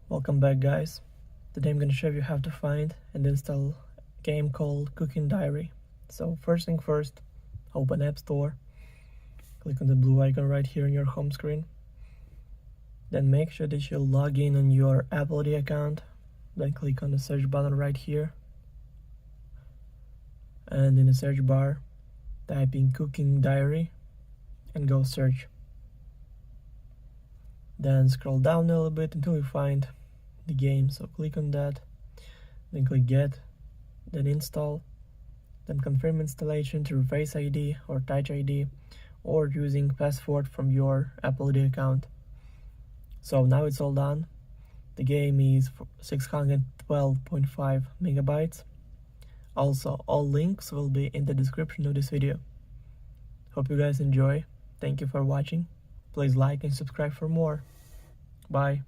Welcome back, guys. Today I'm going to show you how to find and install a game called Cooking Diary. So first thing first, open App Store, click on the blue icon right here on your home screen. Then make sure that you log in on your Apple ID account. Then click on the search button right here. And in the search bar, type in Cooking Diary and go search. Then scroll down a little bit until you find the game, so click on that, then click Get, then Install, then confirm installation through Face ID or Touch ID or using password from your Apple ID account. So now it's all done. The game is 612.5 megabytes. Also, all links will be in the description of this video. Hope you guys enjoy. Thank you for watching. Please like and subscribe for more. Bye.